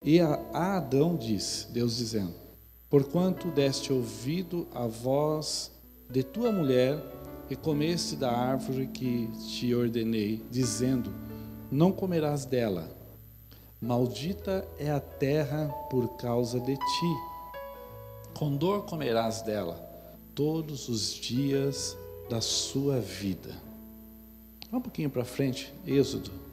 E a Adão disse, Deus dizendo: porquanto deste ouvido à voz de tua mulher e comeste da árvore que te ordenei, dizendo: não comerás dela. Maldita é a terra por causa de ti. Com dor comerás dela todos os dias da sua vida. Vamos um pouquinho para frente, Êxodo.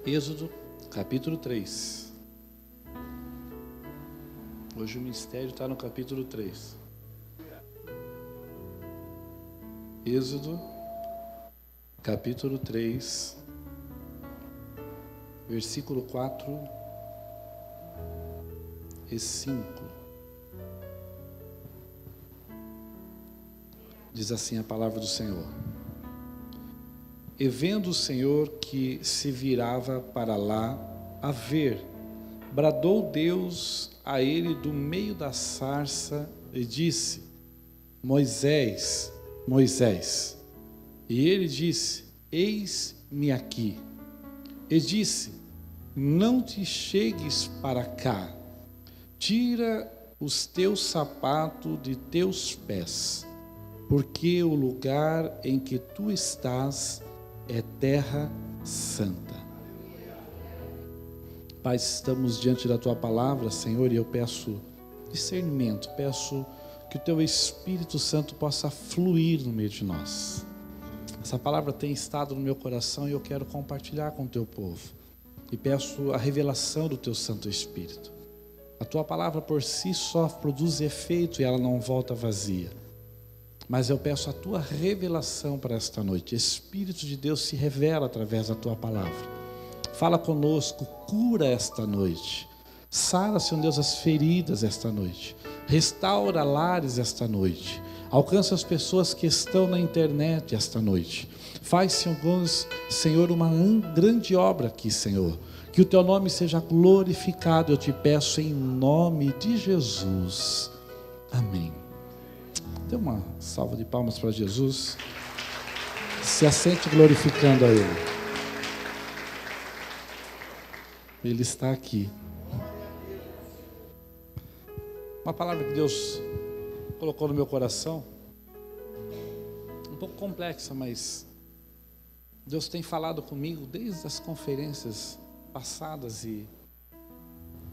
Êxodo, capítulo 3. Hoje o mistério está no capítulo 3. Êxodo, capítulo 3, versículo 4 e 5. Diz assim a palavra do Senhor: e vendo o Senhor que se virava para lá a ver, bradou Deus a ele do meio da sarça e disse: Moisés, Moisés. E ele disse: eis-me aqui. E disse: não te chegues para cá, tira os teus sapatos de teus pés, porque o lugar em que tu estás é terra santa. Pai, estamos diante da tua palavra, Senhor, e eu peço discernimento, peço que o teu Espírito Santo possa fluir no meio de nós. Essa palavra tem estado no meu coração e eu quero compartilhar com o teu povo. E peço a revelação do teu Santo Espírito. A tua palavra por si só produz efeito e ela não volta vazia. Mas eu peço a tua revelação para esta noite. Espírito de Deus se revela através da tua palavra. Fala conosco, cura esta noite. Sara, Senhor Deus, as feridas esta noite. Restaura lares esta noite. Alcança as pessoas que estão na internet esta noite. Faz, Senhor, uma grande obra aqui, Senhor. Que o teu nome seja glorificado, eu te peço em nome de Jesus. Amém. Dê uma salva de palmas para Jesus. Se assente glorificando a Ele. Ele está aqui. Uma palavra que Deus colocou no meu coração, um pouco complexa, mas Deus tem falado comigo desde as conferências passadas e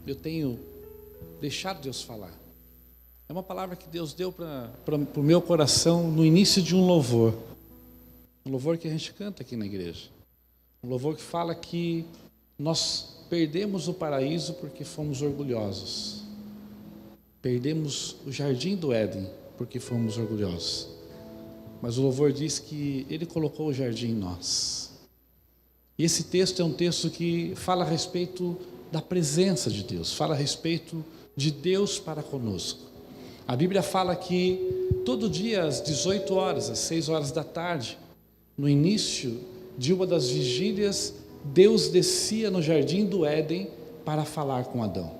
eu tenho deixado Deus falar. É uma palavra que Deus deu para o meu coração no início de um louvor que a gente canta aqui na igreja. Um louvor que fala que nós perdemos o paraíso porque fomos orgulhosos. Perdemos o jardim do Éden porque fomos orgulhosos. Mas o louvor diz que Ele colocou o jardim em nós. E esse texto é um texto que fala a respeito da presença de Deus, fala a respeito de Deus para conosco. A Bíblia fala que todo dia às 18 horas, às 6 horas da tarde, no início de uma das vigílias, Deus descia no jardim do Éden para falar com Adão.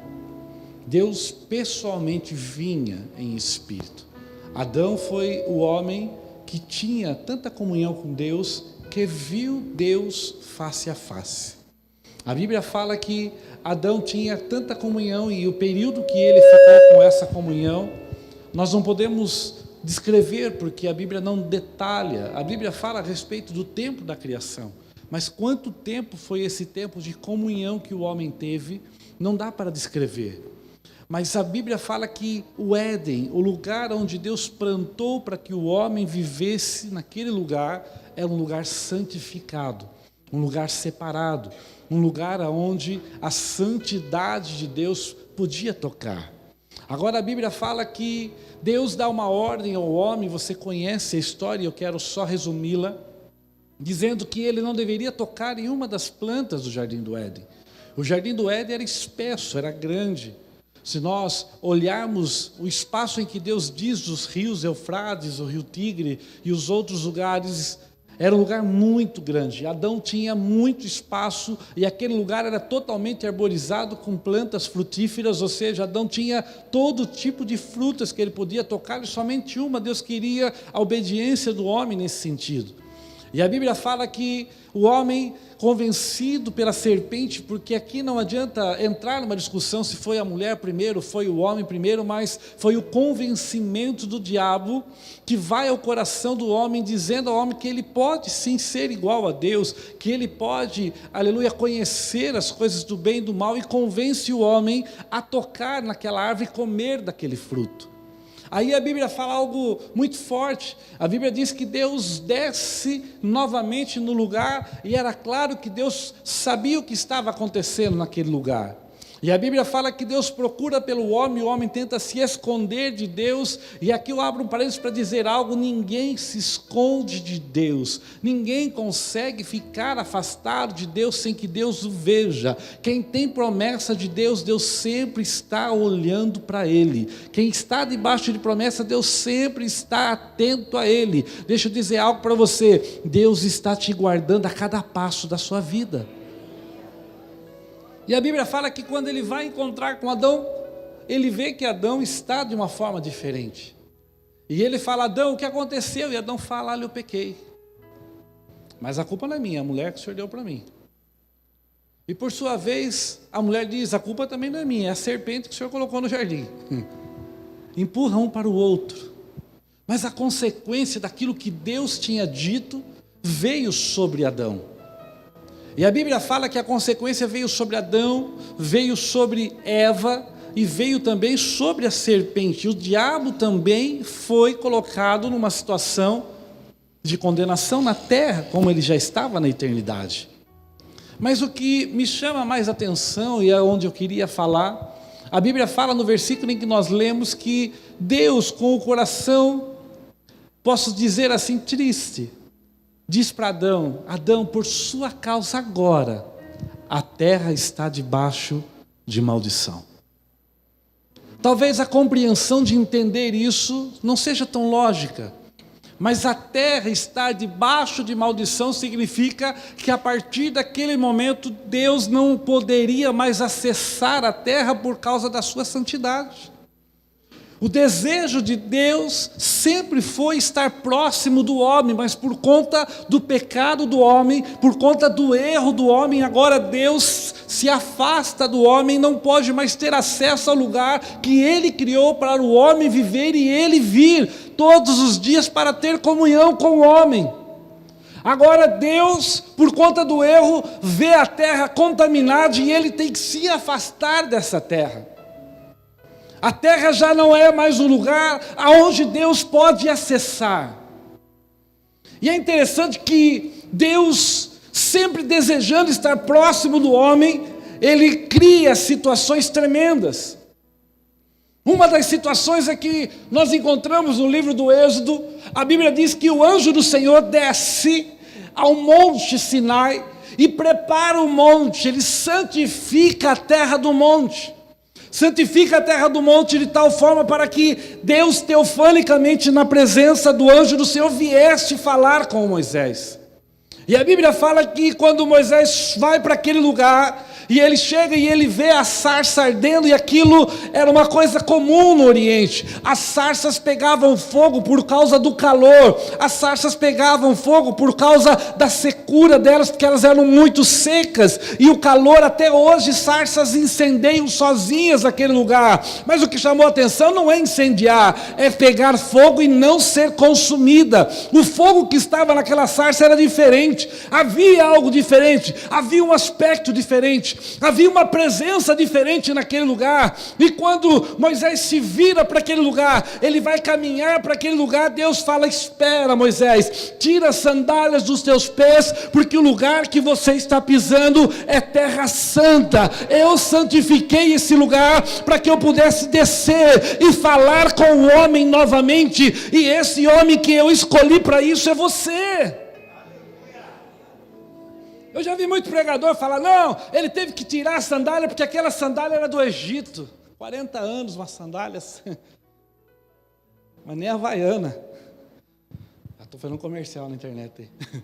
Deus pessoalmente vinha em espírito. Adão foi o homem que tinha tanta comunhão com Deus que viu Deus face a face. A Bíblia fala que Adão tinha tanta comunhão e o período que ele ficou com essa comunhão nós não podemos descrever porque a Bíblia não detalha. A Bíblia fala a respeito do tempo da criação, mas quanto tempo foi esse tempo de comunhão que o homem teve, não dá para descrever. Mas a Bíblia fala que o Éden, o lugar onde Deus plantou para que o homem vivesse naquele lugar, era um lugar santificado, um lugar separado, um lugar onde a santidade de Deus podia tocar. Agora a Bíblia fala que Deus dá uma ordem ao homem, você conhece a história, eu quero só resumi-la, dizendo que ele não deveria tocar em uma das plantas do jardim do Éden. O jardim do Éden era espesso, era grande. Se nós olharmos o espaço em que Deus diz dos rios Eufrates, o rio Tigre e os outros lugares, Era um lugar muito grande. Adão tinha muito espaço e aquele lugar era totalmente arborizado com plantas frutíferas, ou seja, Adão tinha todo tipo de frutas que ele podia tocar e somente uma. Deus queria a obediência do homem nesse sentido. E a Bíblia fala que o homem, convencido pela serpente, porque aqui não adianta entrar numa discussão se foi a mulher primeiro, foi o homem primeiro, mas foi o convencimento do diabo que vai ao coração do homem, dizendo ao homem que ele pode sim ser igual a Deus, que ele pode, aleluia, conhecer as coisas do bem e do mal, e convence o homem a tocar naquela árvore e comer daquele fruto. Aí a Bíblia fala algo muito forte. A Bíblia diz que Deus desce novamente no lugar, e era claro que Deus sabia o que estava acontecendo naquele lugar. E a Bíblia fala que Deus procura pelo homem, o homem tenta se esconder de Deus, e aqui eu abro um parênteses para dizer algo: ninguém se esconde de Deus, ninguém consegue ficar afastado de Deus sem que Deus o veja. Quem tem promessa de Deus, Deus sempre está olhando para ele. Quem está debaixo de promessa, Deus sempre está atento a ele. Deixa eu dizer algo para você: Deus está te guardando a cada passo da sua vida. E a Bíblia fala que quando ele vai encontrar com Adão, ele vê que Adão está de uma forma diferente. E ele fala: Adão, o que aconteceu? E Adão fala: olha, eu pequei. Mas a culpa não é minha, a mulher que o Senhor deu para mim. E por sua vez, a mulher diz: a culpa também não é minha, é a serpente que o Senhor colocou no jardim. Empurra um para o outro. Mas a consequência daquilo que Deus tinha dito veio sobre Adão. E a Bíblia fala que a consequência veio sobre Adão, veio sobre Eva e veio também sobre a serpente. O diabo também foi colocado numa situação de condenação na terra, como ele já estava na eternidade. Mas o que me chama mais atenção, e é onde eu queria falar, a Bíblia fala no versículo em que nós lemos que Deus, com o coração, posso dizer assim, triste, diz para Adão: Adão, por sua causa agora, a terra está debaixo de maldição. Talvez a compreensão de entender isso não seja tão lógica, mas a terra estar debaixo de maldição significa que a partir daquele momento Deus não poderia mais acessar a terra por causa da sua santidade. O desejo de Deus sempre foi estar próximo do homem, mas por conta do pecado do homem, por conta do erro do homem, agora Deus se afasta do homem, não pode mais ter acesso ao lugar que Ele criou para o homem viver e Ele vir todos os dias para ter comunhão com o homem. Agora Deus, por conta do erro, vê a terra contaminada e Ele tem que se afastar dessa terra. A terra já não é mais um lugar aonde Deus pode acessar. E é interessante que Deus, sempre desejando estar próximo do homem, Ele cria situações tremendas. Uma das situações é que nós encontramos no livro do Êxodo. A Bíblia diz que o anjo do Senhor desce ao monte Sinai e prepara o monte, ele santifica a terra do monte. Santifica a terra do monte de tal forma para que Deus teofanicamente na presença do anjo do Senhor viesse falar com Moisés. E a Bíblia fala que quando Moisés vai para aquele lugar, e ele chega e ele vê a sarça ardendo, e aquilo era uma coisa comum no Oriente. As sarças pegavam fogo por causa do calor, as sarças pegavam fogo por causa da secura delas, porque elas eram muito secas, e o calor, até hoje, sarças incendeiam sozinhas aquele lugar. Mas o que chamou a atenção não é incendiar, é pegar fogo e não ser consumida. O fogo que estava naquela sarça era diferente, havia algo diferente, havia um aspecto diferente, havia uma presença diferente naquele lugar. E quando Moisés se vira para aquele lugar, ele vai caminhar para aquele lugar, Deus fala: espera, Moisés, tira as sandálias dos teus pés, porque o lugar que você está pisando é terra santa. Eu santifiquei esse lugar para que eu pudesse descer e falar com o homem novamente, e esse homem que eu escolhi para isso é você. Eu já vi muito pregador falar: não, ele teve que tirar a sandália porque aquela sandália era do Egito. 40 anos uma sandália, mas nem havaiana. Estou fazendo um comercial na internet aí.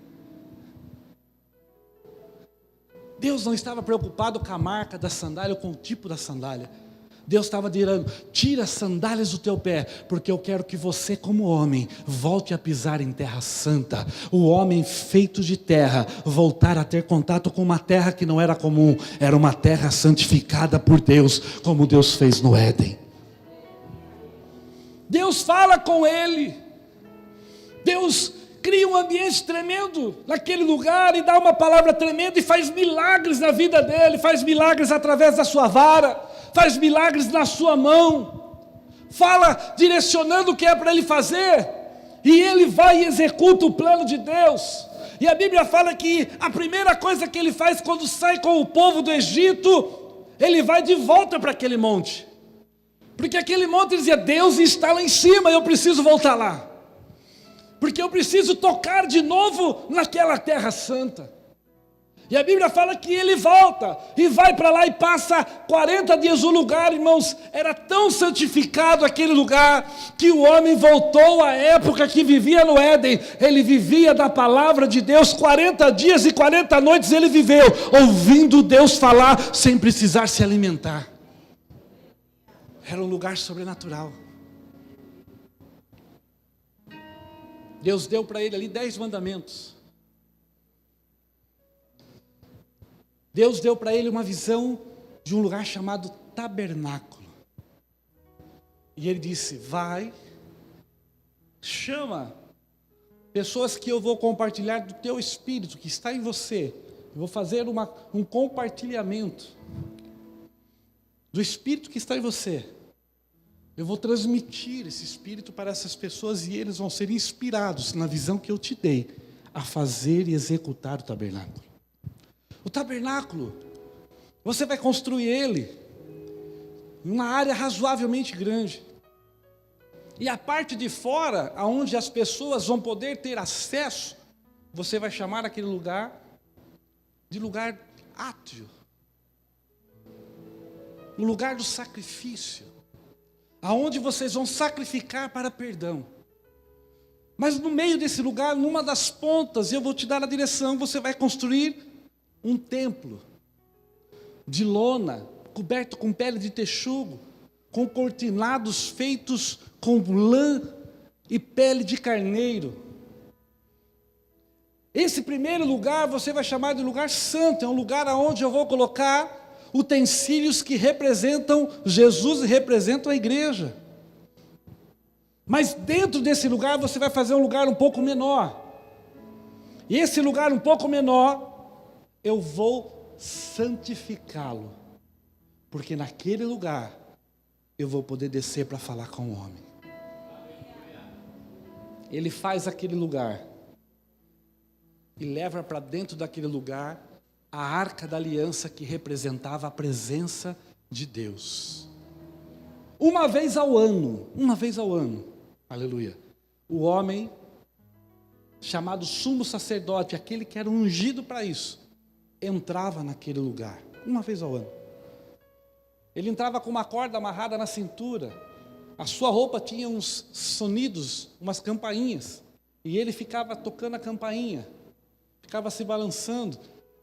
Deus não estava preocupado com a marca da sandália ou com o tipo da sandália. Deus estava dizendo: tira as sandálias do teu pé, porque eu quero que você, como homem, volte a pisar em terra santa. O homem feito de terra voltar a ter contato com uma terra que não era comum, era uma terra santificada por Deus, como Deus fez no Éden. Deus fala com ele, Deus cria um ambiente tremendo naquele lugar e dá uma palavra tremenda e faz milagres na vida dele, faz milagres através da sua vara, faz milagres na sua mão, fala direcionando o que é para ele fazer, e ele vai e executa o plano de Deus. E a Bíblia fala que a primeira coisa que ele faz quando sai com o povo do Egito, ele vai de volta para aquele monte, porque aquele monte dizia: Deus está lá em cima, eu preciso voltar lá, porque eu preciso tocar de novo naquela terra santa. E a Bíblia fala que ele volta e vai para lá e passa 40 dias. O lugar, irmãos, era tão santificado aquele lugar, que o homem voltou à época que vivia no Éden. Ele vivia da palavra de Deus, 40 dias e 40 noites ele viveu, ouvindo Deus falar, sem precisar se alimentar. Era um lugar sobrenatural. Deus deu para ele ali 10 mandamentos. Deus deu para ele uma visão de um lugar chamado tabernáculo. E ele disse: vai, chama pessoas que eu vou compartilhar do teu espírito que está em você. Eu vou fazer um compartilhamento do espírito que está em você. Eu vou transmitir esse espírito para essas pessoas e eles vão ser inspirados na visão que eu te dei a fazer e executar o tabernáculo. O tabernáculo, você vai construir ele em uma área razoavelmente grande. E a parte de fora, aonde as pessoas vão poder ter acesso, você vai chamar aquele lugar de lugar átrio, o lugar do sacrifício, aonde vocês vão sacrificar para perdão. Mas no meio desse lugar, numa das pontas, eu vou te dar a direção, você vai construir um templo de lona, coberto com pele de texugo, com cortinados feitos com lã e pele de carneiro. Esse primeiro lugar você vai chamar de lugar santo, é um lugar onde eu vou colocar utensílios que representam Jesus e representam a igreja. Mas dentro desse lugar você vai fazer um lugar um pouco menor. E esse lugar um pouco menor, eu vou santificá-lo, porque naquele lugar eu vou poder descer para falar com o homem. Ele faz aquele lugar e leva para dentro daquele lugar a arca da aliança, que representava a presença de Deus. Uma vez ao ano, aleluia, o homem chamado sumo sacerdote, aquele que era ungido para isso, entrava naquele lugar, uma vez ao ano. Ele entrava com uma corda amarrada na cintura, a sua roupa tinha uns sonidos, umas campainhas, e ele ficava tocando a campainha, ficava se balançando,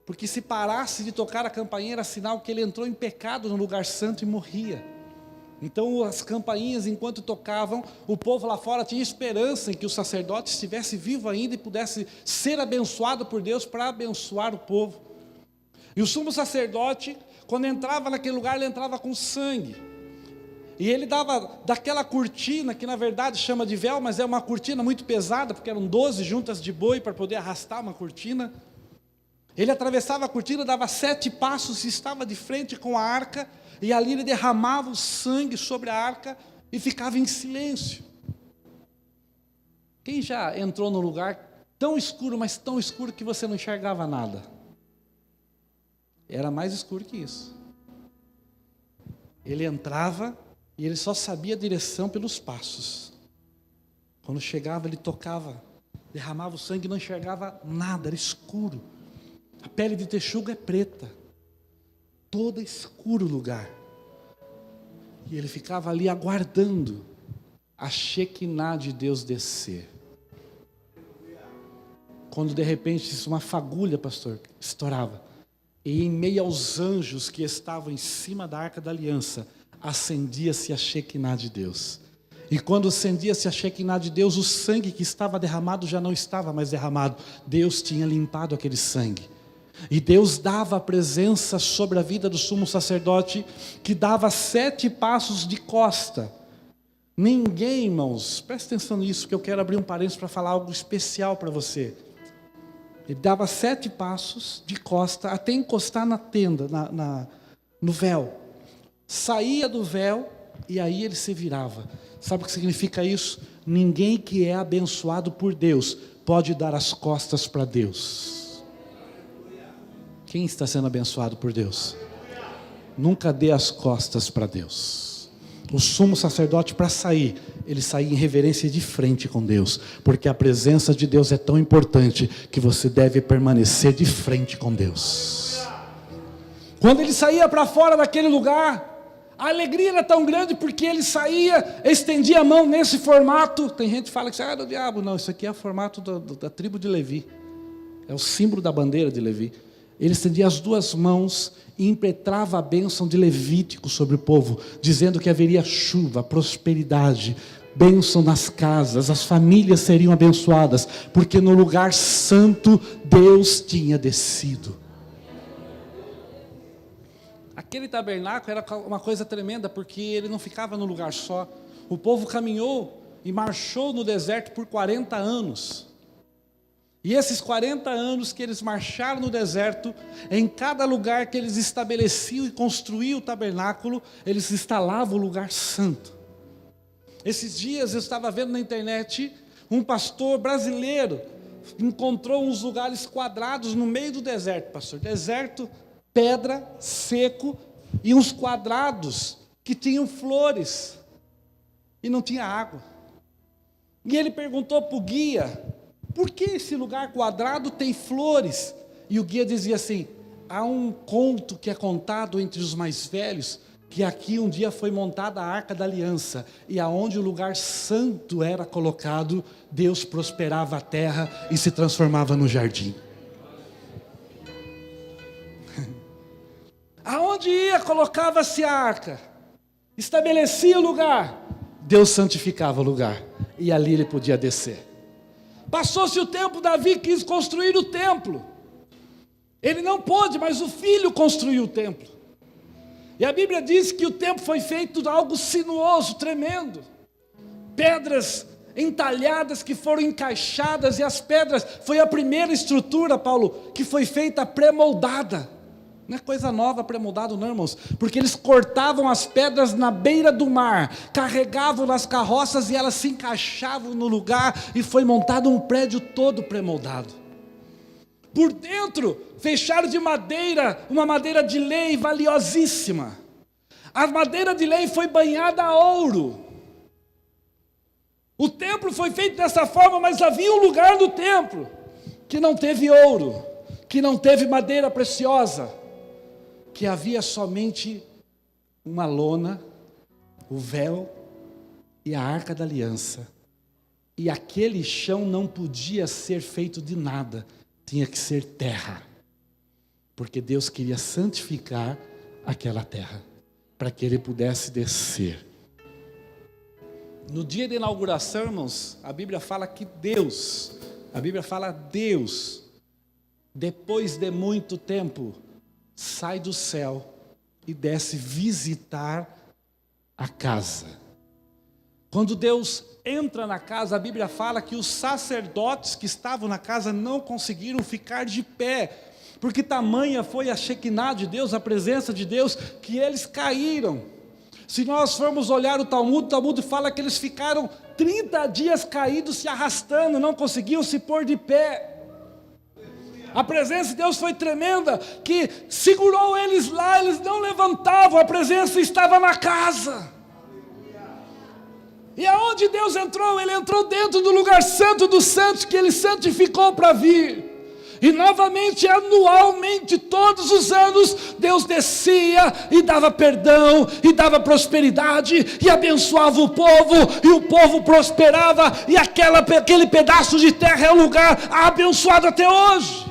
porque se parasse de tocar a campainha era sinal que ele entrou em pecado no lugar santo e morria. Então as campainhas, enquanto tocavam, o povo lá fora tinha esperança em que o sacerdote estivesse vivo ainda e pudesse ser abençoado por Deus para abençoar o povo. E o sumo sacerdote, quando entrava naquele lugar, ele entrava com sangue. E ele dava daquela cortina, que na verdade chama de véu, mas é uma cortina muito pesada, porque eram 12 juntas de boi para poder arrastar uma cortina. Ele atravessava a cortina, dava 7 passos e estava de frente com a arca, e ali ele derramava o sangue sobre a arca e ficava em silêncio. Quem já entrou num lugar tão escuro, mas tão escuro que você não enxergava nada? Era mais escuro que isso. Ele entrava e ele só sabia a direção pelos passos. Quando chegava, ele tocava, derramava o sangue e não enxergava nada, era escuro. A pele de texugo é preta, todo escuro o lugar. E ele ficava ali aguardando a Shekinah de Deus descer. quando de repente uma fagulha, pastor, estourava. E em meio aos anjos que estavam em cima da Arca da Aliança, acendia-se a Shekinah de Deus. E quando acendia-se a Shekinah de Deus, o sangue que estava derramado já não estava mais derramado. Deus tinha limpado aquele sangue. E Deus dava a presença sobre a vida do sumo sacerdote, que dava 7 passos de costa. Ninguém, irmãos, presta atenção nisso, porque eu quero abrir um parênteses para falar algo especial para você. Ele dava 7 passos de costa até encostar na tenda, no véu. Saía do véu e aí ele se virava. Sabe o que significa isso? Ninguém que é abençoado por Deus pode dar as costas para Deus. Quem está sendo abençoado por Deus? Nunca dê as costas para Deus. O sumo sacerdote, para sair, ele saía em reverência de frente com Deus, porque a presença de Deus é tão importante que você deve permanecer de frente com Deus. Quando ele saía para fora daquele lugar, a alegria era tão grande porque ele saía, estendia a mão nesse formato. Tem gente que fala que é do diabo. Não, isso aqui é o formato da tribo de Levi. É o símbolo da bandeira de Levi. Ele estendia as 2 mãos e impetrava a bênção de Levítico sobre o povo, dizendo que haveria chuva, prosperidade, bênção nas casas, as famílias seriam abençoadas, porque no lugar santo Deus tinha descido. Aquele tabernáculo era uma coisa tremenda, porque ele não ficava no lugar só. O povo caminhou e marchou no deserto por 40 anos. E esses 40 anos que eles marcharam no deserto, em cada lugar que eles estabeleciam e construíam o tabernáculo, eles instalavam o lugar santo. Esses dias eu estava vendo na internet, um pastor brasileiro encontrou uns lugares quadrados no meio do deserto, pastor. Deserto, pedra, seco, e uns quadrados que tinham flores, e não tinha água. E ele perguntou para o guia, por que esse lugar quadrado tem flores? E o guia dizia assim, há um conto que é contado entre os mais velhos, que aqui um dia foi montada a Arca da Aliança, e aonde o lugar santo era colocado, Deus prosperava a terra e se transformava no jardim. Aonde ia, colocava-se a arca, estabelecia o lugar, Deus santificava o lugar, e ali ele podia descer. Passou-se o tempo, Davi quis construir o templo. Ele não pôde, mas o filho construiu o templo. E a Bíblia diz que o templo foi feito de algo sinuoso, tremendo. Pedras entalhadas que foram encaixadas, e as pedras, foi a primeira estrutura, Paulo, que foi feita pré-moldada. Não é coisa nova pré-moldado não, irmãos, porque eles cortavam as pedras na beira do mar, carregavam nas carroças e elas se encaixavam no lugar, e foi montado um prédio todo pré-moldado. Por dentro, fecharam de madeira, uma madeira de lei valiosíssima. A madeira de lei foi banhada a ouro. O templo foi feito dessa forma, mas havia um lugar no templo que não teve ouro, que não teve madeira preciosa, que havia somente uma lona, o véu e a Arca da Aliança. E aquele chão não podia ser feito de nada, tinha que ser terra, porque Deus queria santificar aquela terra, para que ele pudesse descer. No dia de inauguração, irmãos, a Bíblia fala que Deus, depois de muito tempo, sai do céu e desce visitar a casa. Quando Deus entra na casa, a Bíblia fala que os sacerdotes que estavam na casa não conseguiram ficar de pé, porque tamanha foi a Shekinah de Deus, a presença de Deus, que eles caíram. Se nós formos olhar o Talmud fala que eles ficaram 30 dias caídos, se arrastando, não conseguiam se pôr de pé. A presença de Deus foi tremenda, que segurou eles lá, eles não levantavam, a presença estava na casa. E aonde Deus entrou? Ele entrou dentro do lugar santo dos santos, que Ele santificou para vir. E novamente, anualmente, todos os anos, Deus descia e dava perdão, e dava prosperidade, e abençoava o povo, e o povo prosperava, e aquele pedaço de terra é um lugar abençoado até hoje.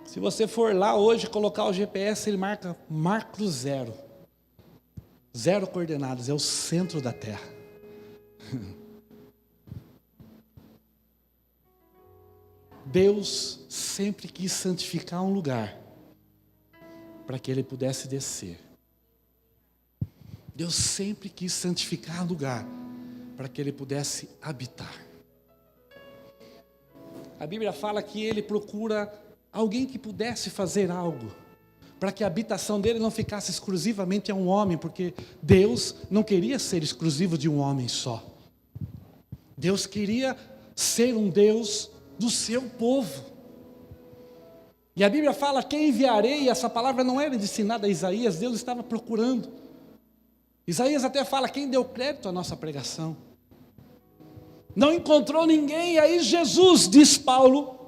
Se você for lá hoje colocar o GPS, ele marca zero. Zero coordenadas, é o centro da terra. Deus sempre quis santificar um lugar para que ele pudesse descer. Deus sempre quis santificar um lugar para que ele pudesse habitar. A Bíblia fala que ele procura alguém que pudesse fazer algo para que a habitação dele não ficasse exclusivamente a um homem, porque Deus não queria ser exclusivo de um homem só. Deus queria ser um Deus do seu povo. E a Bíblia fala: quem enviarei? E essa palavra não era ensinada a Isaías, Deus estava procurando. Isaías até fala: quem deu crédito à nossa pregação? Não encontrou ninguém, e aí Jesus, diz Paulo,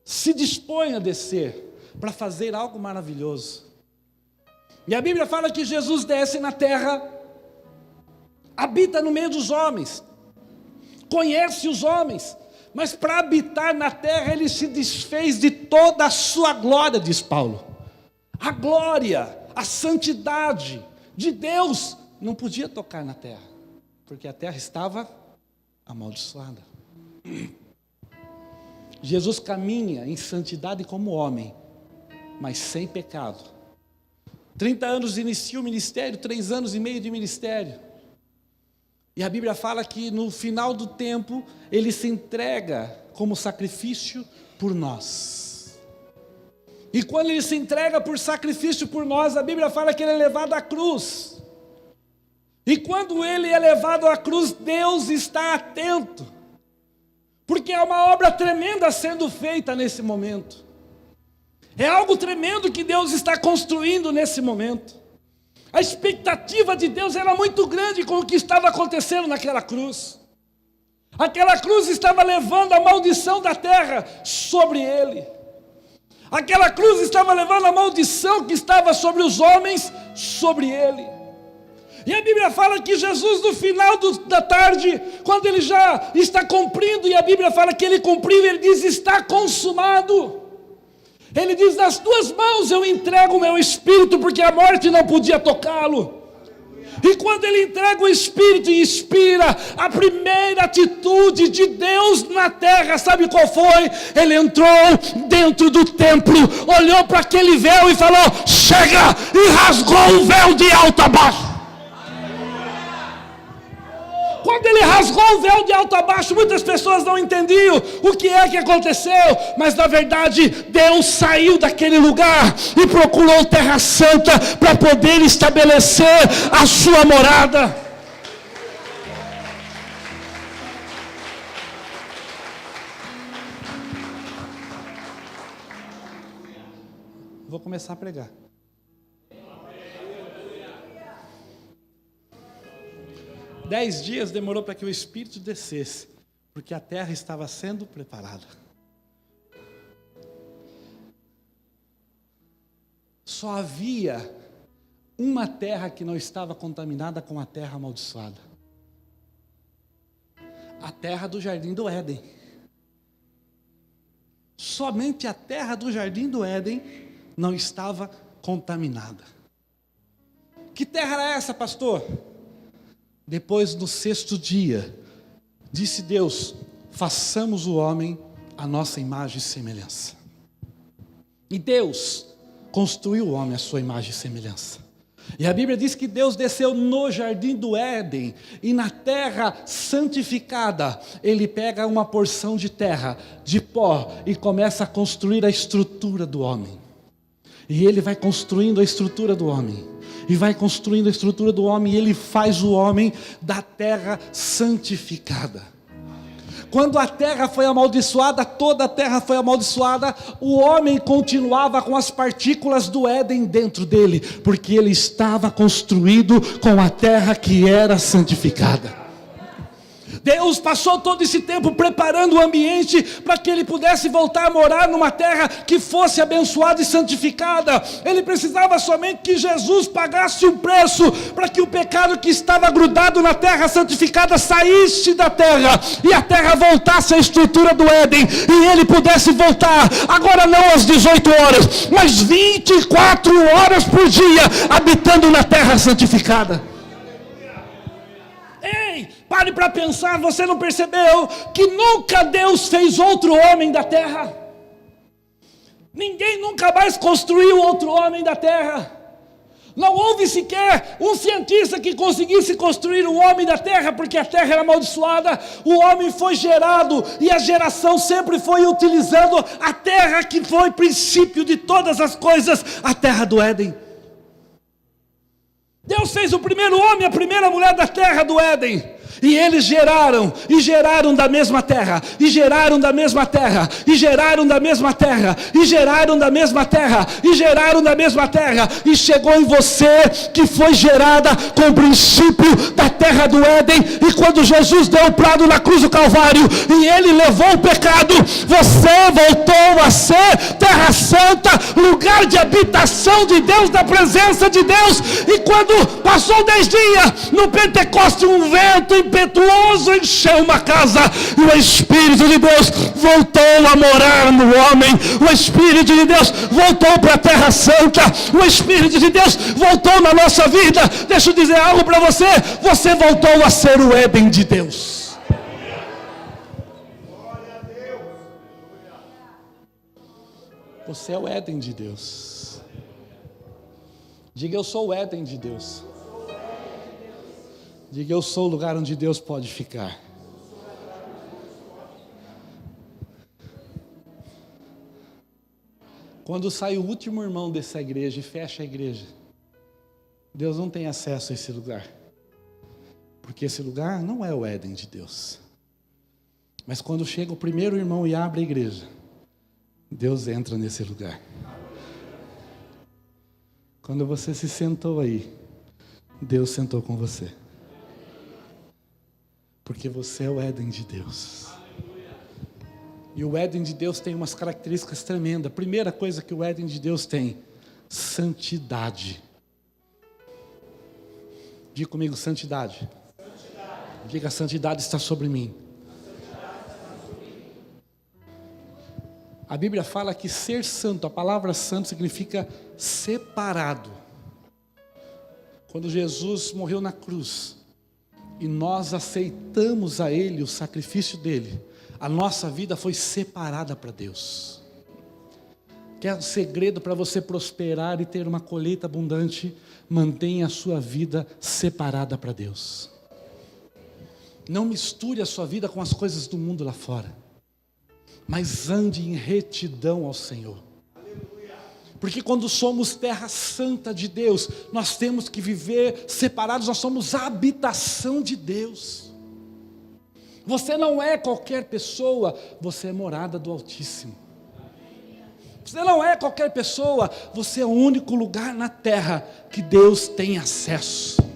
se dispõe a descer para fazer algo maravilhoso. E a Bíblia fala que Jesus desce na terra, habita no meio dos homens, conhece os homens, mas para habitar na terra ele se desfez de toda a sua glória, diz Paulo. A glória, a santidade de Deus não podia tocar na terra, porque a terra estava amaldiçoada. Jesus caminha em santidade como homem, mas sem pecado. 30 anos inicia o ministério, 3 anos e meio de ministério. E a Bíblia fala que no final do tempo, ele se entrega como sacrifício por nós. E quando ele se entrega por sacrifício por nós, a Bíblia fala que ele é levado à cruz. E quando ele é levado à cruz, Deus está atento, porque é uma obra tremenda sendo feita nesse momento. É algo tremendo que Deus está construindo nesse momento. A expectativa de Deus era muito grande com o que estava acontecendo naquela cruz. Aquela cruz estava levando a maldição da terra sobre ele. Aquela cruz estava levando a maldição que estava sobre os homens, sobre ele. E a Bíblia fala que Jesus, no final da tarde, quando ele já está cumprindo, e a Bíblia fala que ele cumpriu, ele diz: está consumado. Ele diz: nas tuas mãos eu entrego o meu espírito, porque a morte não podia tocá-lo. E quando ele entrega o espírito e expira, a primeira atitude de Deus na terra, sabe qual foi? Ele entrou dentro do templo, olhou para aquele véu e falou: chega! E rasgou o véu de alto a baixo. Quando ele rasgou o véu de alto a baixo, muitas pessoas não entendiam o que é que aconteceu, mas na verdade Deus saiu daquele lugar e procurou terra santa para poder estabelecer a sua morada. Vou começar a pregar. 10 dias demorou para que o Espírito descesse, porque a terra estava sendo preparada. Só havia uma terra que não estava contaminada com a terra amaldiçoada. A terra do Jardim do Éden. Somente a terra do Jardim do Éden não estava contaminada. Que terra era essa, pastor? Depois, no 6º dia, disse Deus: façamos o homem à nossa imagem e semelhança. E Deus construiu o homem à sua imagem e semelhança. E a Bíblia diz que Deus desceu no Jardim do Éden, e na terra santificada, Ele pega uma porção de terra, de pó, e começa a construir a estrutura do homem. E Ele vai construindo a estrutura do homem. E vai construindo a estrutura do homem, e Ele faz o homem da terra santificada. Quando a terra foi amaldiçoada, toda a terra foi amaldiçoada, o homem continuava com as partículas do Éden dentro dele, porque ele estava construído com a terra que era santificada. Deus passou todo esse tempo preparando o ambiente para que ele pudesse voltar a morar numa terra que fosse abençoada e santificada. Ele precisava somente que Jesus pagasse um preço para que o pecado que estava grudado na terra santificada saísse da terra e a terra voltasse à estrutura do Éden e ele pudesse voltar, agora não às 18 horas, mas 24 horas por dia, habitando na terra santificada. Ei, pare para pensar, você não percebeu que nunca Deus fez outro homem da terra? Ninguém nunca mais construiu outro homem da terra. Não houve sequer um cientista que conseguisse construir um homem da terra, porque a terra era amaldiçoada. O homem foi gerado e a geração sempre foi utilizando a terra que foi princípio de todas as coisas, a terra do Éden. Deus fez o primeiro homem, a primeira mulher da terra do Éden. E eles geraram, e geraram da mesma terra, e geraram da mesma terra, e geraram da mesma terra, e geraram da mesma terra, e geraram da mesma terra, e chegou em você, que foi gerada com o princípio da terra do Éden, e quando Jesus deu o prado na cruz do Calvário, e ele levou o pecado, você voltou a ser terra santa, lugar de habitação de Deus, da presença de Deus, e quando passou 10 dias, no Pentecoste, um vento impetuoso encheu uma casa, e o Espírito de Deus voltou a morar no homem, o Espírito de Deus voltou para a terra santa, o Espírito de Deus voltou na nossa vida. Deixa eu dizer algo para você, você voltou a ser o Éden de Deus. Você é o Éden de Deus. Diga, eu sou o Éden de Deus. Diga, eu sou o lugar onde Deus pode ficar. Quando sai o último irmão dessa igreja e fecha a igreja, Deus não tem acesso a esse lugar. Porque esse lugar não é o Éden de Deus. Mas quando chega o primeiro irmão e abre a igreja, Deus entra nesse lugar. Quando você se sentou aí, Deus sentou com você. Porque você é o Éden de Deus. E o Éden de Deus tem umas características tremendas. A primeira coisa que o Éden de Deus tem: santidade. Diga comigo, santidade. Diga, a santidade está sobre mim. A Bíblia fala que ser santo, a palavra santo significa separado. Quando Jesus morreu na cruz, e nós aceitamos a Ele, o sacrifício dEle, a nossa vida foi separada para Deus. Quer um segredo para você prosperar e ter uma colheita abundante? Mantenha a sua vida separada para Deus. Não misture a sua vida com as coisas do mundo lá fora, mas ande em retidão ao Senhor. Porque quando somos terra santa de Deus, nós temos que viver separados, nós somos a habitação de Deus. Você não é qualquer pessoa, você é morada do Altíssimo. Você não é qualquer pessoa, você é o único lugar na terra que Deus tem acesso.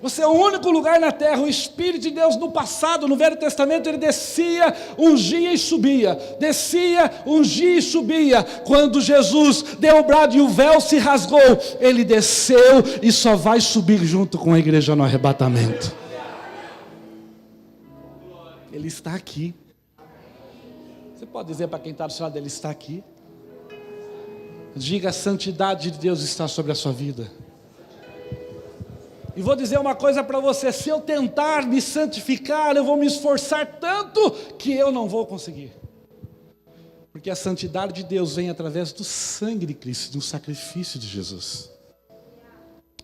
Você é o único lugar na terra. O Espírito de Deus no passado, no Velho Testamento, ele descia, ungia e subia. Descia, ungia e subia. Quando Jesus deu o brado e o véu se rasgou, ele desceu e só vai subir junto com a igreja no arrebatamento. Ele está aqui. Você pode dizer para quem está do seu lado, ele está aqui. Diga, a santidade de Deus está sobre a sua vida. E vou dizer uma coisa para você: se eu tentar me santificar, eu vou me esforçar tanto que eu não vou conseguir. Porque a santidade de Deus vem através do sangue de Cristo, do sacrifício de Jesus.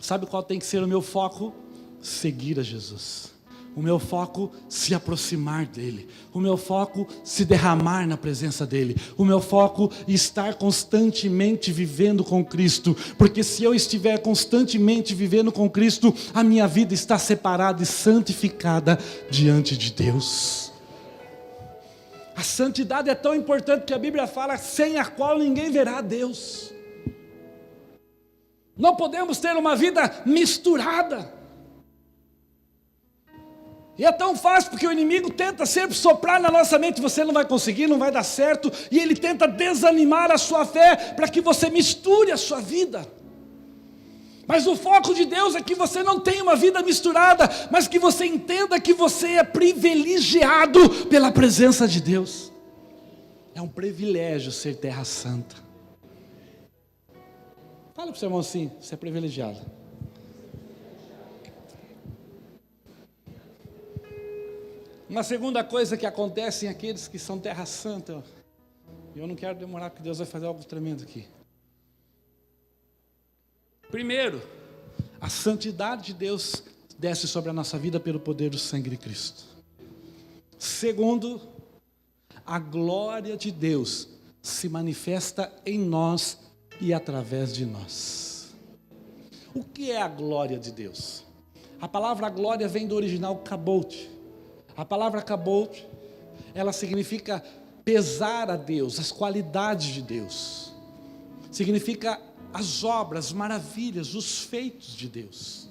Sabe qual tem que ser o meu foco? Seguir a Jesus. O meu foco, se aproximar dEle. O meu foco, se derramar na presença dEle. O meu foco, estar constantemente vivendo com Cristo. Porque se eu estiver constantemente vivendo com Cristo, a minha vida está separada e santificada diante de Deus. A santidade é tão importante que a Bíblia fala, sem a qual ninguém verá a Deus. Não podemos ter uma vida misturada. E é tão fácil porque o inimigo tenta sempre soprar na nossa mente, você não vai conseguir, não vai dar certo, e ele tenta desanimar a sua fé para que você misture a sua vida. Mas o foco de Deus é que você não tenha uma vida misturada, mas que você entenda que você é privilegiado pela presença de Deus. É um privilégio ser terra santa. Fala para o seu irmão assim, você é privilegiado. Uma segunda coisa que acontece em aqueles que são terra santa, e eu não quero demorar porque Deus vai fazer algo tremendo aqui. Primeiro, a santidade de Deus desce sobre a nossa vida pelo poder do sangue de Cristo. Segundo, a glória de Deus se manifesta em nós e através de nós. O que é a glória de Deus? A palavra glória vem do original kabot. A palavra kabot, ela significa pesar a Deus, as qualidades de Deus. Significa as obras, as maravilhas, os feitos de Deus.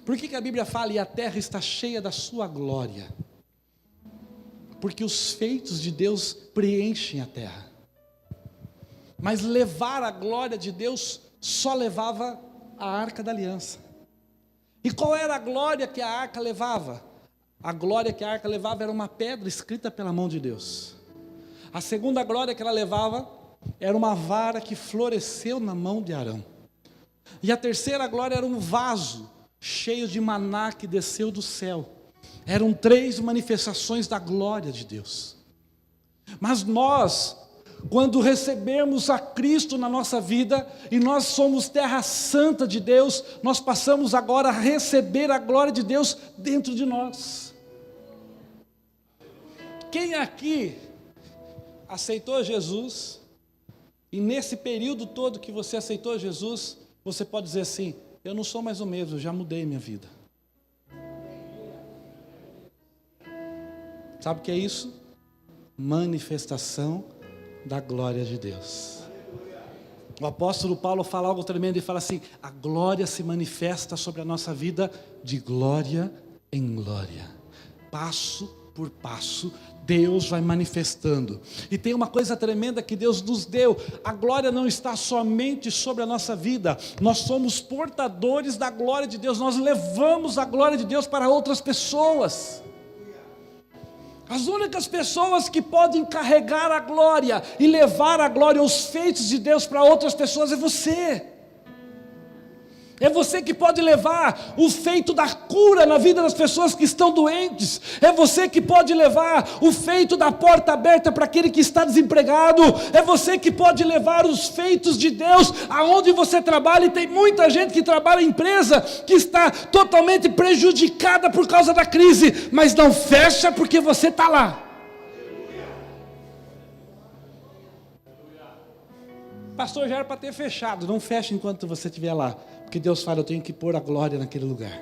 Por que a Bíblia fala, e a terra está cheia da sua glória? Porque os feitos de Deus preenchem a terra. Mas levar a glória de Deus só levava a arca da aliança. E qual era a glória que a arca levava? A glória que a arca levava era uma pedra escrita pela mão de Deus. A segunda glória que ela levava era uma vara que floresceu na mão de Arão. E a terceira glória era um vaso cheio de maná que desceu do céu. Eram 3 manifestações da glória de Deus. Mas nós, quando recebemos a Cristo na nossa vida, e nós somos terra santa de Deus, nós passamos agora a receber a glória de Deus dentro de nós. Quem aqui aceitou Jesus, e nesse período todo que você aceitou Jesus, você pode dizer assim, eu não sou mais o mesmo, eu já mudei minha vida. Sabe o que é isso? Manifestação da glória de Deus. O apóstolo Paulo fala algo tremendo e fala assim, a glória se manifesta sobre a nossa vida de glória em glória. Passo por passo, Deus vai manifestando. E tem uma coisa tremenda que Deus nos deu, a glória não está somente sobre a nossa vida, nós somos portadores da glória de Deus, nós levamos a glória de Deus para outras pessoas. As únicas pessoas que podem carregar a glória e levar a glória, os feitos de Deus para outras pessoas é você. É você que pode levar o feito da cura na vida das pessoas que estão doentes. É você que pode levar o feito da porta aberta para aquele que está desempregado. É você que pode levar os feitos de Deus aonde você trabalha. E tem muita gente que trabalha em empresa que está totalmente prejudicada por causa da crise, mas não fecha porque você está lá. Pastor, já era para ter fechado. Não fecha enquanto você estiver lá. Porque Deus fala, eu tenho que pôr a glória naquele lugar.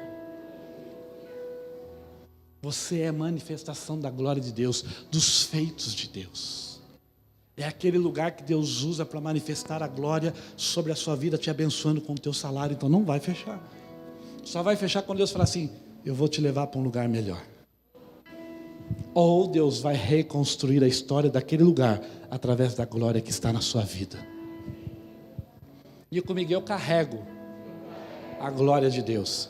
Você é manifestação da glória de Deus, dos feitos de Deus. É aquele lugar que Deus usa para manifestar a glória sobre a sua vida, te abençoando com o teu salário. Então não vai fechar. Só vai fechar quando Deus falar assim, eu vou te levar para um lugar melhor. Ou Deus vai reconstruir a história daquele lugar através da glória que está na sua vida. E comigo eu carrego a glória de Deus.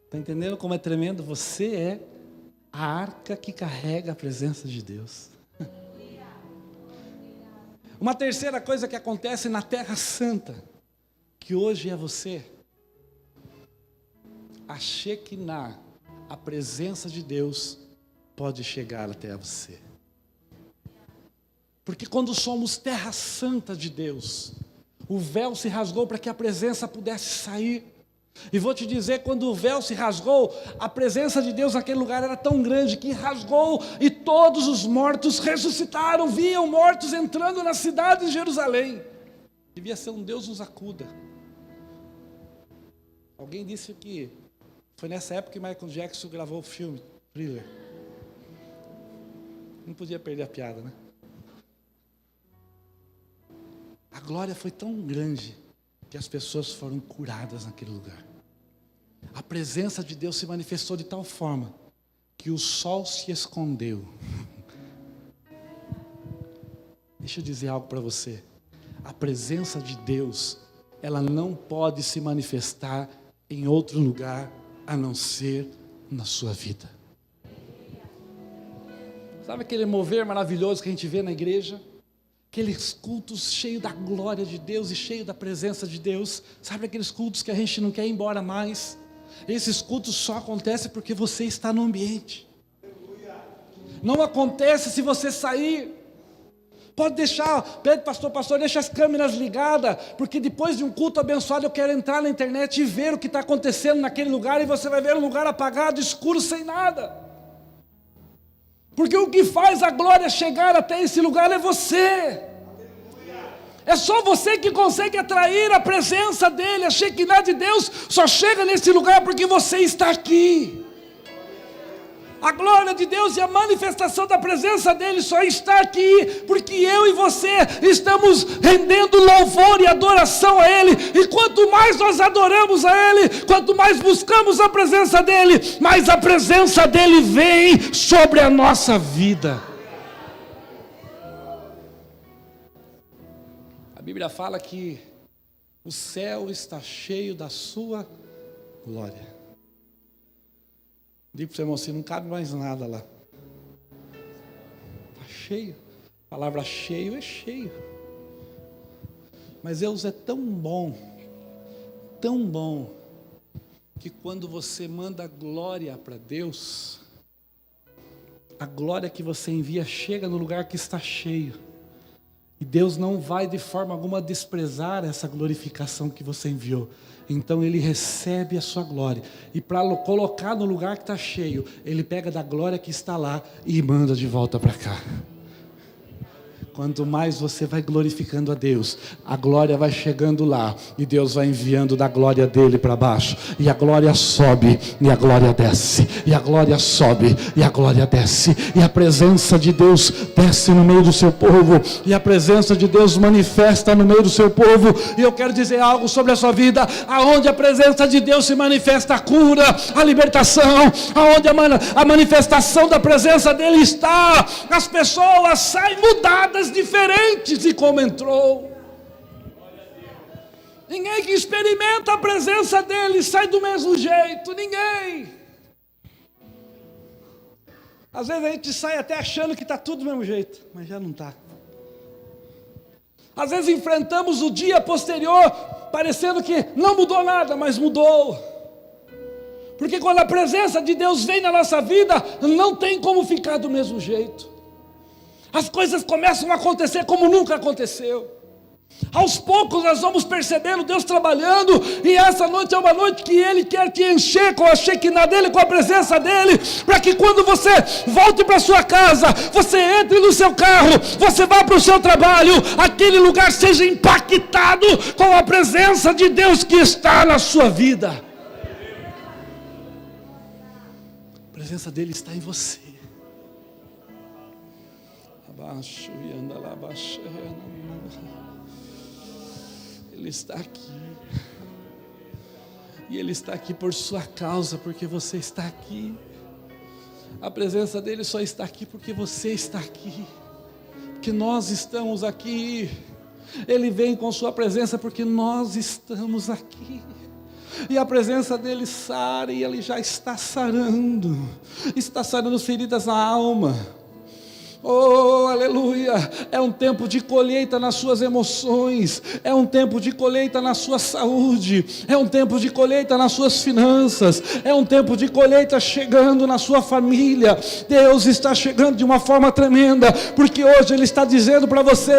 Está entendendo como é tremendo? Você é a arca que carrega a presença de Deus. Uma terceira coisa que acontece na Terra Santa, que hoje é você, a Shekinah, a presença de Deus, pode chegar até você. Porque quando somos terra santa de Deus, o véu se rasgou para que a presença pudesse sair. E vou te dizer, quando o véu se rasgou, a presença de Deus naquele lugar era tão grande que rasgou e todos os mortos ressuscitaram, viam mortos entrando na cidade de Jerusalém. Devia ser um Deus nos acuda. Alguém disse que foi nessa época que Michael Jackson gravou o filme Thriller. Não podia perder a piada, né? A glória foi tão grande que as pessoas foram curadas naquele lugar. A presença de Deus se manifestou de tal forma que o sol se escondeu. Deixa eu dizer algo para você. A presença de Deus, ela não pode se manifestar em outro lugar a não ser na sua vida. Sabe aquele mover maravilhoso que a gente vê na igreja? Aqueles cultos cheios da glória de Deus e cheios da presença de Deus. Sabe aqueles cultos que a gente não quer ir embora mais? Esses cultos só acontecem porque você está no ambiente. Não acontece se você sair. Pode deixar, pede pastor, deixa as câmeras ligadas, porque depois de um culto abençoado eu quero entrar na internet e ver o que está acontecendo naquele lugar, e você vai ver um lugar apagado, escuro, sem nada. Porque o que faz a glória chegar até esse lugar é você. É só você que consegue atrair a presença dEle. A Shekinah de Deus só chega nesse lugar porque você está aqui. A glória de Deus e a manifestação da presença dEle só está aqui porque eu e você estamos rendendo louvor e adoração a Ele. E quanto mais nós adoramos a Ele, quanto mais buscamos a presença dEle, mais a presença dEle vem sobre a nossa vida. A Bíblia fala que o céu está cheio da sua glória. Digo para o seu irmão assim, não cabe mais nada lá. Está cheio. A palavra cheio é cheio. Mas Deus é tão bom, que quando você manda glória para Deus, a glória que você envia chega no lugar que está cheio. E Deus não vai de forma alguma desprezar essa glorificação que você enviou. Então Ele recebe a sua glória. E para colocar no lugar que está cheio, Ele pega da glória que está lá e manda de volta para cá. Quanto mais você vai glorificando a Deus, a glória vai chegando lá, e Deus vai enviando da glória dele para baixo, e a glória sobe, e a glória desce, e a glória sobe, e a glória desce, e a presença de Deus desce no meio do seu povo, e a presença de Deus manifesta no meio do seu povo. E eu quero dizer algo sobre a sua vida: aonde a presença de Deus se manifesta, a cura, a libertação, aonde a manifestação da presença dele está, as pessoas saem mudadas, diferentes de como entrou. Ninguém que experimenta a presença dele sai do mesmo jeito, ninguém. Às vezes a gente sai até achando que está tudo do mesmo jeito, mas já não está. Às vezes enfrentamos o dia posterior parecendo que não mudou nada, mas mudou. Porque quando a presença de Deus vem na nossa vida, não tem como ficar do mesmo jeito. As coisas começam a acontecer como nunca aconteceu. Aos poucos nós vamos percebendo Deus trabalhando, e essa noite é uma noite que Ele quer te encher com a Shekinah dEle, com a presença dEle, para que quando você volte para sua casa, você entre no seu carro, você vá para o seu trabalho, aquele lugar seja impactado com a presença de Deus que está na sua vida. A presença dEle está em você. Ele está aqui. E Ele está aqui por sua causa, porque você está aqui. A presença dEle só está aqui porque você está aqui, porque nós estamos aqui. Ele vem com sua presença porque nós estamos aqui. E a presença dEle sara, e Ele já está sarando feridas na alma. Oh, aleluia, é um tempo de colheita nas suas emoções, é um tempo de colheita na sua saúde, é um tempo de colheita nas suas finanças, é um tempo de colheita chegando na sua família. Deus está chegando de uma forma tremenda, porque hoje Ele está dizendo para você: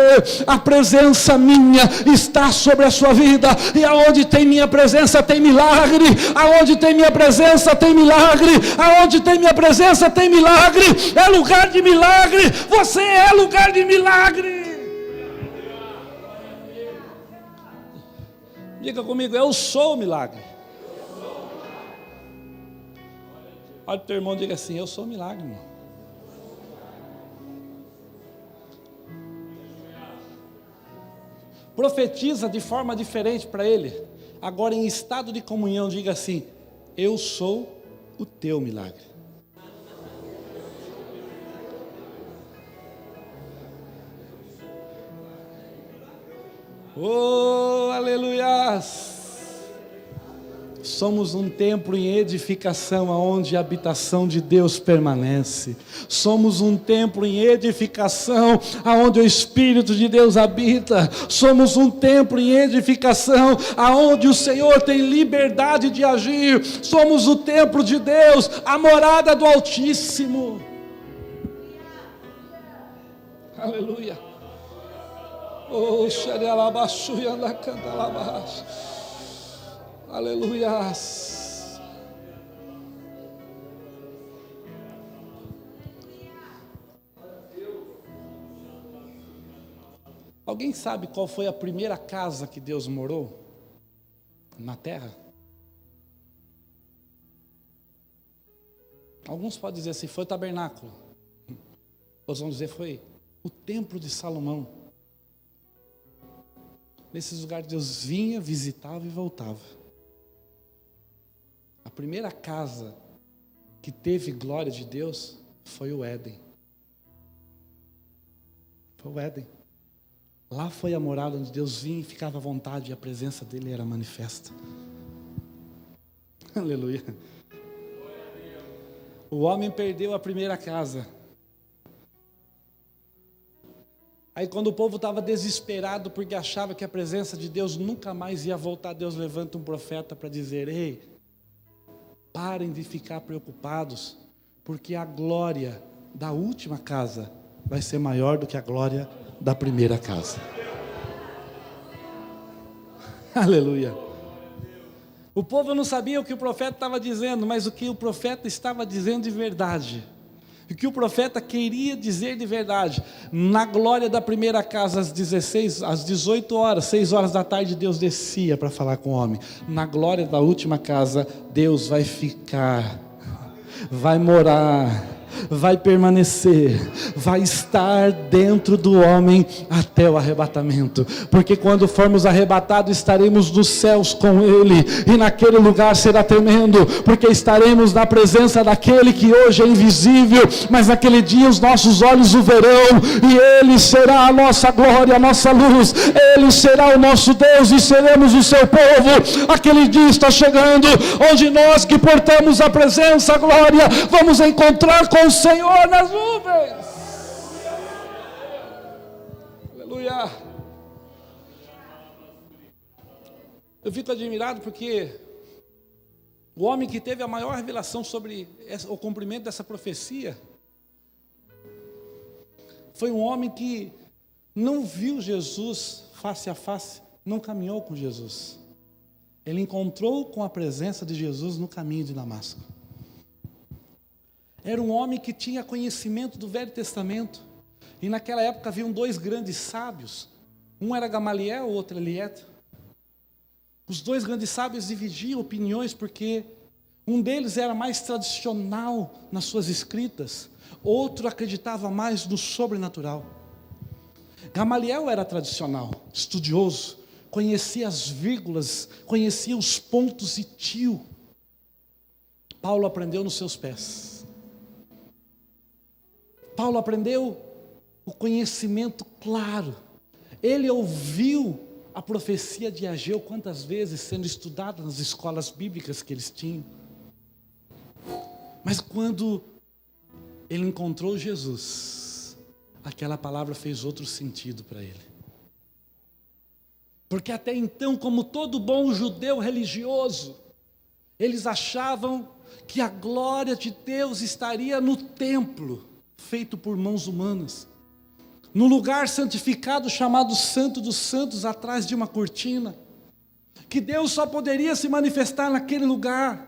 a presença minha está sobre a sua vida, e aonde tem minha presença tem milagre, aonde tem minha presença tem milagre, aonde tem minha presença tem milagre, é lugar de milagre. Você é lugar de milagre. Diga comigo: eu sou o milagre. Olha o teu irmão, diga assim: eu sou o milagre, irmão. Profetiza de forma diferente para ele. Agora em estado de comunhão, diga assim: eu sou o teu milagre. Oh, aleluias! Somos um templo em edificação, aonde a habitação de Deus permanece. Somos um templo em edificação, aonde o Espírito de Deus habita. Somos um templo em edificação, aonde o Senhor tem liberdade de agir. Somos o templo de Deus, a morada do Altíssimo. Aleluia. Oh, xerialabaxu e andacantalabaxu. Aleluias. Alguém sabe qual foi a primeira casa que Deus morou na terra? Alguns podem dizer assim, foi o tabernáculo. Outros vão dizer, foi o templo de Salomão. Nesses lugares Deus vinha, visitava e voltava. A primeira casa que teve glória de Deus foi o Éden. Foi o Éden. Lá foi a morada onde Deus vinha e ficava à vontade e a presença dele era manifesta. Aleluia. O homem perdeu a primeira casa. Aí quando o povo estava desesperado porque achava que a presença de Deus nunca mais ia voltar, Deus levanta um profeta para dizer, ei, parem de ficar preocupados, porque a glória da última casa vai ser maior do que a glória da primeira casa. Aleluia. O povo não sabia o que o profeta estava dizendo, mas o que o profeta estava dizendo de verdade. O que o profeta queria dizer de verdade. Na glória da primeira casa, às 18 horas, 6 horas da tarde, Deus descia para falar com o homem. Na glória da última casa, Deus vai ficar, vai morar, vai permanecer, vai estar dentro do homem até o arrebatamento, porque quando formos arrebatados estaremos nos céus com Ele, e naquele lugar será tremendo, porque estaremos na presença daquele que hoje é invisível, mas naquele dia os nossos olhos o verão, e Ele será a nossa glória, a nossa luz, Ele será o nosso Deus, e seremos o seu povo. Aquele dia está chegando, onde nós que portamos a presença, a glória, vamos encontrar com o Senhor nas nuvens. Aleluia. Eu fico admirado porque o homem que teve a maior revelação sobre o cumprimento dessa profecia foi um homem que não viu Jesus face a face, não caminhou com Jesus. Ele encontrou com a presença de Jesus no caminho de Damasco. Era um homem que tinha conhecimento do Velho Testamento. E naquela época haviam 2 grandes sábios. Um era Gamaliel, o outro Eliézer. Os 2 grandes sábios dividiam opiniões porque um deles era mais tradicional nas suas escritas. Outro acreditava mais no sobrenatural. Gamaliel era tradicional, estudioso, conhecia as vírgulas, conhecia os pontos e tio. Paulo aprendeu nos seus pés. Paulo aprendeu o conhecimento claro. Ele ouviu a profecia de Ageu quantas vezes sendo estudada nas escolas bíblicas que eles tinham. Mas quando ele encontrou Jesus, aquela palavra fez outro sentido para ele. Porque até então, como todo bom judeu religioso, eles achavam que a glória de Deus estaria no templo, feito por mãos humanas, no lugar santificado chamado Santo dos Santos, atrás de uma cortina, que Deus só poderia se manifestar naquele lugar.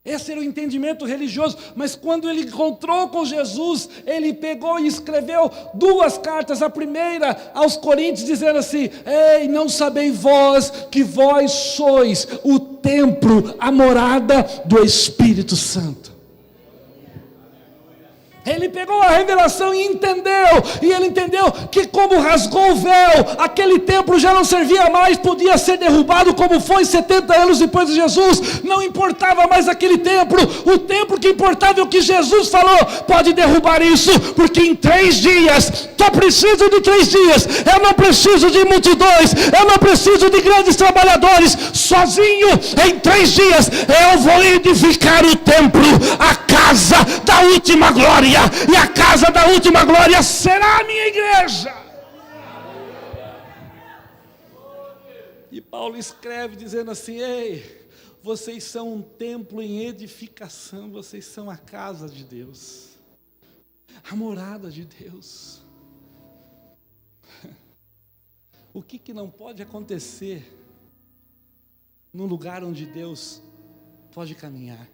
Esse era o entendimento religioso, mas quando ele encontrou com Jesus, ele pegou e escreveu 2 cartas, a primeira aos Coríntios, dizendo assim, ei, não sabeis vós, que vós sois o templo, a morada do Espírito Santo. Ele pegou a revelação e ele entendeu que como rasgou o véu, aquele templo já não servia mais, podia ser derrubado como foi 70 anos depois de Jesus, não importava mais aquele templo, o templo que importava é o que Jesus falou, pode derrubar isso, porque em 3 dias, só preciso de 3 dias, eu não preciso de multidões, eu não preciso de grandes trabalhadores, sozinho, em 3 dias, eu vou edificar o templo, a casa da última glória, e a casa da última glória será a minha igreja. E Paulo escreve dizendo assim: ei, vocês são um templo em edificação, vocês são a casa de Deus, a morada de Deus. O que não pode acontecer num lugar onde Deus pode caminhar?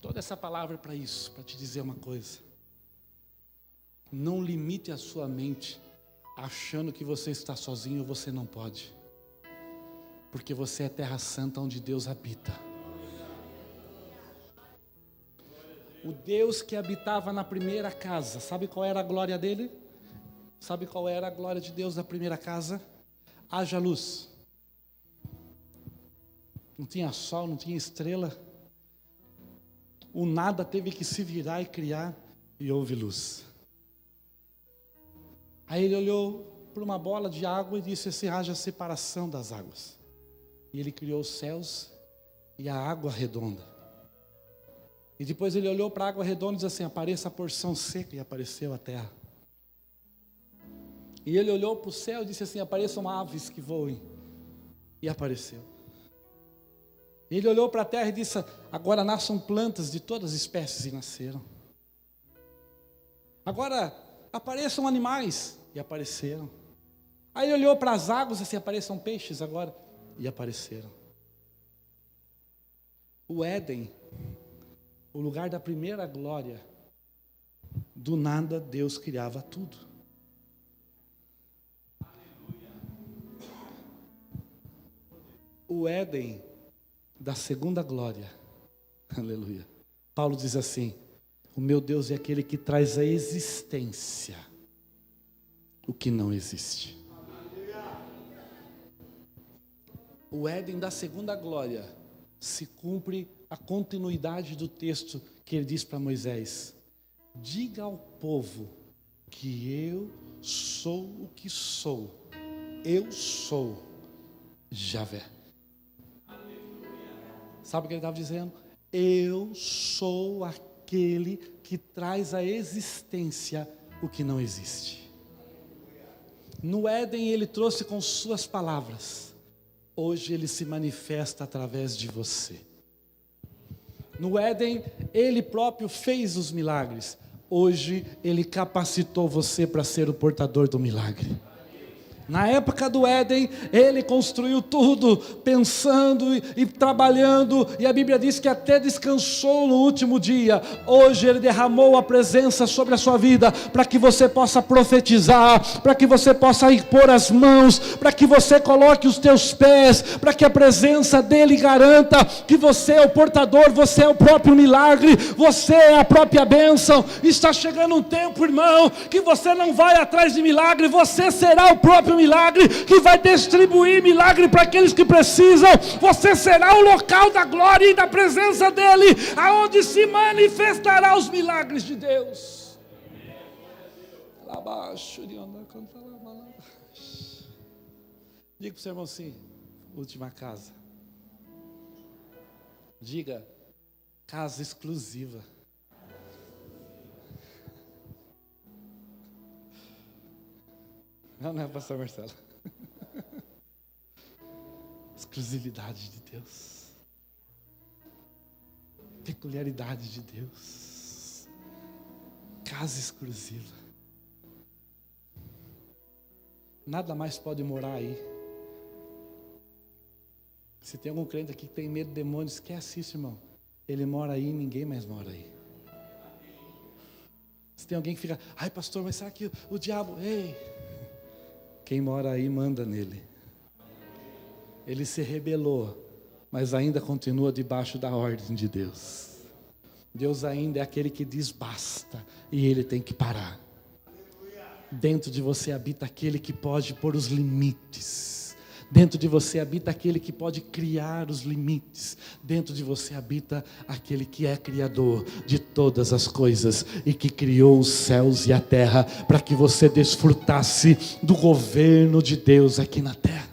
Toda essa palavra é para isso, para te dizer uma coisa. Não limite a sua mente achando que você está sozinho ou você não pode. Porque você é terra santa onde Deus habita. O Deus que habitava na primeira casa, sabe qual era a glória dele? Sabe qual era a glória de Deus na primeira casa? Haja luz. Não tinha sol, não tinha estrela. O nada teve que se virar e criar, e houve luz. Aí ele olhou para uma bola de água e disse assim: haja separação das águas. E ele criou os céus e a água redonda. E depois ele olhou para a água redonda e disse assim: apareça a porção seca, e apareceu a terra. E ele olhou para o céu e disse assim: apareçam aves que voem, e apareceu. Ele olhou para a terra e disse: agora nasçam plantas de todas as espécies, e nasceram. Agora apareçam animais, e apareceram. Aí ele olhou para as águas e disse: apareçam peixes agora, e apareceram. O Éden, o lugar da primeira glória, do nada Deus criava tudo. O Éden da segunda glória, aleluia. Paulo diz assim: o meu Deus é aquele que traz à existência o que não existe. O Éden da segunda glória se cumpre a continuidade do texto que ele diz para Moisés: diga ao povo que eu sou o que sou, eu sou Javé. Sabe o que ele estava dizendo? Eu sou aquele que traz à existência o que não existe. No Éden ele trouxe com suas palavras. Hoje ele se manifesta através de você. No Éden ele próprio fez os milagres. Hoje ele capacitou você para ser o portador do milagre. Na época do Éden, ele construiu tudo, pensando e trabalhando, e a Bíblia diz que até descansou no último dia. Hoje ele derramou a presença sobre a sua vida, para que você possa profetizar, para que você possa impor as mãos, para que você coloque os teus pés, para que a presença dele garanta que você é o portador, você é o próprio milagre, você é a própria bênção. Está chegando um tempo, irmão, que você não vai atrás de milagre, você será o próprio milagre, que vai distribuir milagre para aqueles que precisam. Você será o local da glória e da presença dele, aonde se manifestará os milagres de Deus. Diga para o seu irmão assim: última casa. Diga: casa exclusiva. Não é, pastor Marcelo? Exclusividade de Deus. Peculiaridade de Deus. Casa exclusiva. Nada mais pode morar aí. Se tem algum crente aqui que tem medo de demônio, esquece isso, irmão. Ele mora aí e ninguém mais mora aí. Se tem alguém que fica: ai pastor, mas será que o diabo... Ei... Quem mora aí manda nele. Ele se rebelou, mas ainda continua debaixo da ordem de Deus. Deus ainda é aquele que diz basta, e Ele tem que parar. Dentro de você habita aquele que pode pôr os limites. Dentro de você habita aquele que pode criar os limites. Dentro de você habita aquele que é criador de todas as coisas e que criou os céus e a terra para que você desfrutasse do governo de Deus aqui na terra.